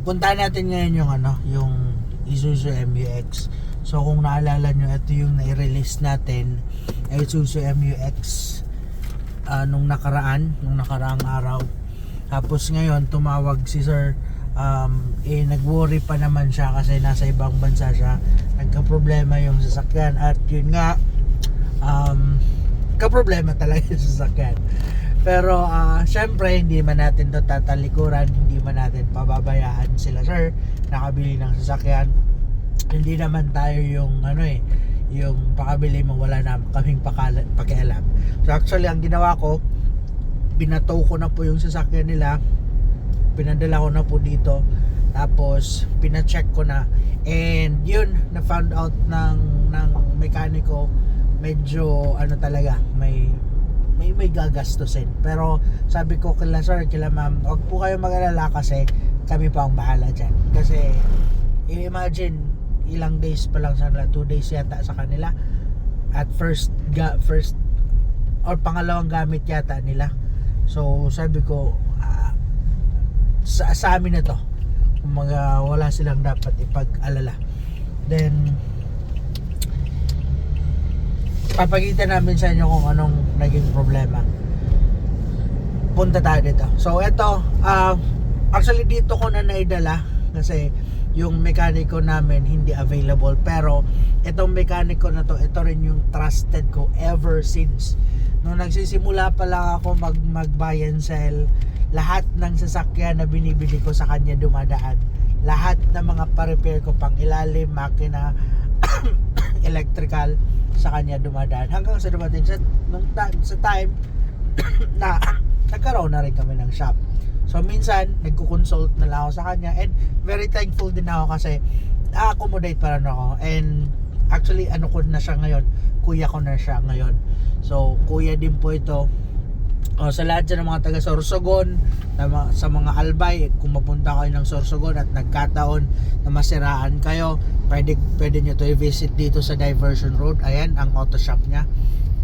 puntahan natin ngayon yung yung Isuzu MU-X. So kung naalala nyo, ito yung na-release natin, Isuzu MU-X nung nakaraang araw. Tapos ngayon tumawag si sir, nag-worry pa naman siya kasi nasa ibang bansa siya, nagka-problema yung sasakyan, at yun nga, ka-problema talaga yung sasakyan. Pero syempre hindi man natin to tatalikuran, hindi man natin pababayaan sila sir nakabili ng sasakyan. Hindi naman tayo yung yung pakabili mo wala na kaming pakialam. So actually ang ginawa ko, binato ko na po yung sasakyan nila, pinadala ko na po dito, tapos pina-check ko na, and yun, na found out ng mekaniko, medyo talaga may gagastusin. Pero sabi ko kila sir, kila ma'am, huwag po kayo mag-alala kasi kami pa ang bahala dyan. Kasi imagine, ilang days pa lang sana, 2 days yata sa kanila, at first or pangalawang gamit yata nila. So sabi ko, sa amin na to, kumaga wala silang dapat ipag-alala. Then papakita namin sa inyo kung anong naging problema. Punta tayo dito. So ito, actually dito ko na naidala kasi yung mekaniko namin hindi available, pero itong mekaniko na to, ito rin yung trusted ko ever since nung nagsisimula pa lang ako mag-buy and sell. Lahat ng sasakyan na binibili ko sa kanya dumadaan, lahat ng mga pa-repair ko, pang ilalim, makina, electrical, sa kanya dumadaan, hanggang sa dumating sa time na nagkaroon na rin kami ng shop. So minsan nagko-consult na lang ako sa kanya, and very thankful din ako kasi accommodate pa rin ako, and actually ko na siya ngayon, kuya ko na siya ngayon. So kuya din po ito. Sa lahat dyan ng mga taga Sorsogon, sa mga Albay, kung mapunta kayo ng Sorsogon at nagkataon na masiraan kayo, pwede nyo to i-visit dito sa Diversion Road. Ayan ang auto shop nya,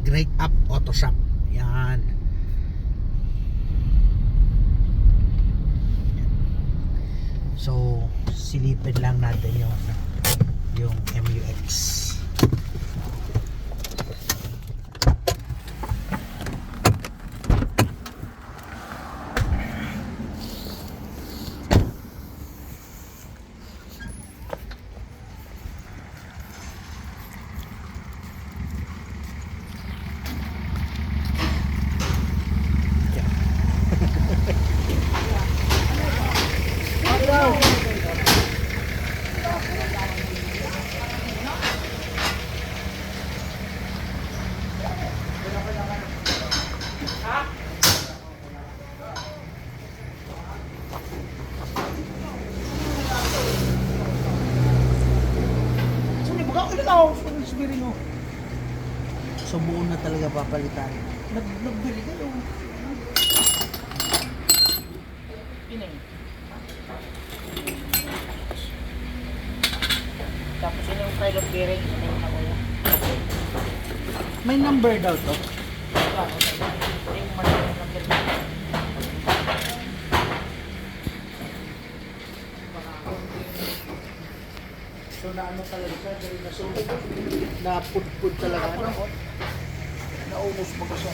Great Up Auto Shop. Yan. So silipin lang natin yung MU-X. So buo na talaga papalitan. Nagbili kayo. Tapos yun yung pilot bearing. May number daw to. Yung maraming number. So na talaga siya, dahil nasunog, napudpud talaga. Naumos mo kasi.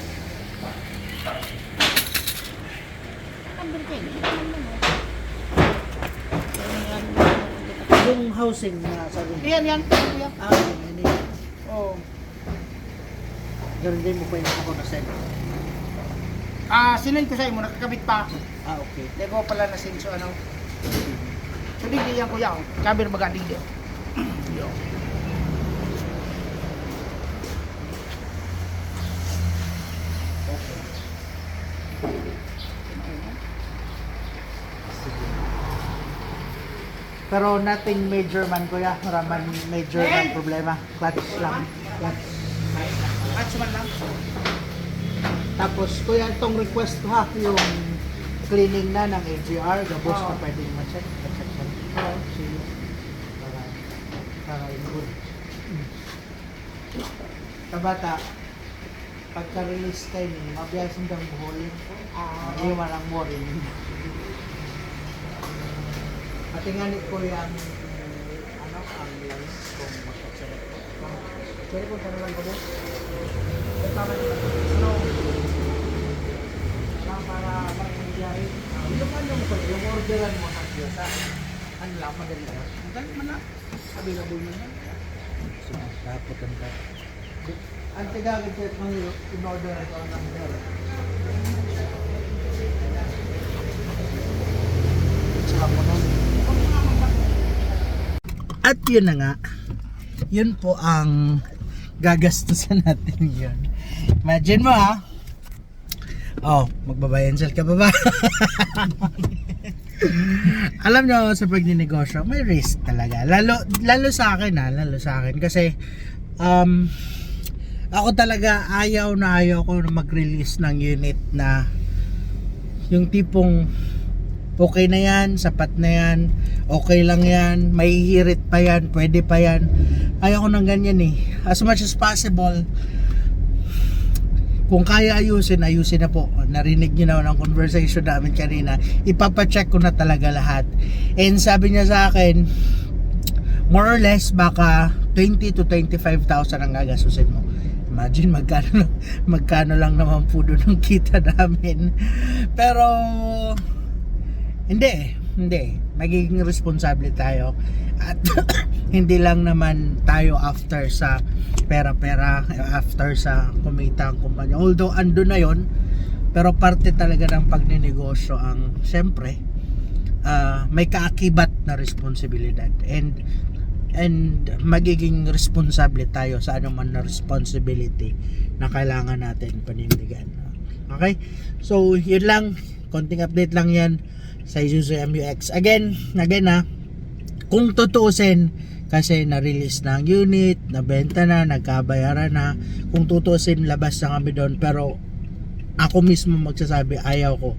Number 10. Yung housing na sabi mo. Yan. Yan. Oh. Ganun din mo pa yung ako na send. Sinend ko sa'yo mo, nakakabit pa. Okay. Hindi ko pala na-send so ano. So di yan kuya. Kabir baga di. Pero nothing major man kuya, maraming major na problema. Clutch lang. Clutch. At suman lang. Tapos kuya, itong request ko ha, yung cleaning na ng AGR, gabos na pwedeng ma-check. Ma-check na. Oo, sige. Para good. Kabata, pagka-release kayo niyo, mabiyas ng buholin. Hindi man ang boring. At Tingnan ko yung ano, ang lines kung magkaksalit ko. Pwede ko tanong lang ko mo? Tama naman. Ano? Para nangyari. Yung ano mo ko, yung orderan mo ng sa ano lang, madali lang. Madali man lang. Available man yan. So, tapos ang ka. Ang tigagin ko itong in-order ito ng meron. Tsaka mo na. At yun na nga, yun po ang gagastusan natin yun. Imagine mo ha. Oh, magbabayansel ka ba ba? Alam nyo, sa pagninegosyo, may risk talaga. Lalo sa akin lalo sa akin. Kasi, ako talaga ayaw ko na mag-release ng unit na yung tipong okay na yan, sapat na yan, okay lang yan, may hirit pa yan, pwede pa yan. Ayaw ko ng ganyan eh. As much as possible, kung kaya ayusin na po. Narinig nyo na ng conversation namin kanina, ipapacheck ko na talaga lahat. And sabi niya sa akin, more or less baka 20 to 25,000 ang gagastusin mo. Imagine magkano lang naman po doon ang kita namin. Pero hindi. Magiging responsable tayo. At hindi lang naman tayo after sa pera-pera, after sa kumita ang kumpanya. Although ando na yon, pero parte talaga ng pagninegosyo ang siyempre may kaakibat na responsibilidad. And magiging responsable tayo sa anuman na responsibility na kailangan natin panindigan. Okay? So, yun lang. Konting update lang yan sa Isuzu MU-X. Again kung tutuusin, kasi na-release na ang unit, nabenta na, nagkabayaran na. Kung tutuusin, labas na kami doon. Pero ako mismo magsasabi, ayaw ko.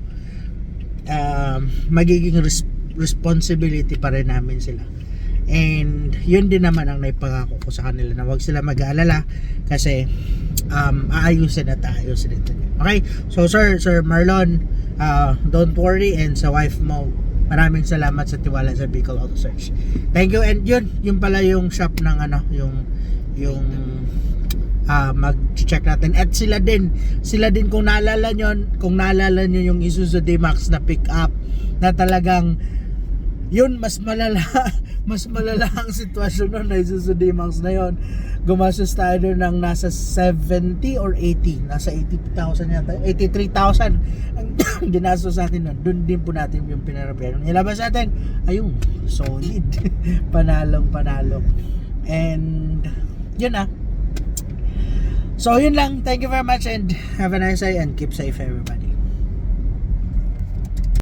Magiging responsibility pa rin namin sila. And yun din naman ang naipangako ko sa kanila, na wag sila mag-aalala kasi aayusin at aayusin ito. Okay? So Sir Marlon, don't worry, and sa wife mo, maraming salamat sa tiwala sa Bicol Auto Search. Thank you. And yun pala yung shop ng yung mag-check natin. At sila din kung naalala nyo yung Isuzu D-Max na pick up na talagang yun, mas malala ang sitwasyon nun na Isuzu D-Max na yun. Gumastos tayo doon ng nasa 70 or 80, nasa 80,000 yata, 83,000 ang ginastos natin nun. Doon din po natin yung pinarapyan. Nilabas natin, ayun, solid. panalo. And yun So yun lang. Thank you very much and have a nice day and keep safe everybody.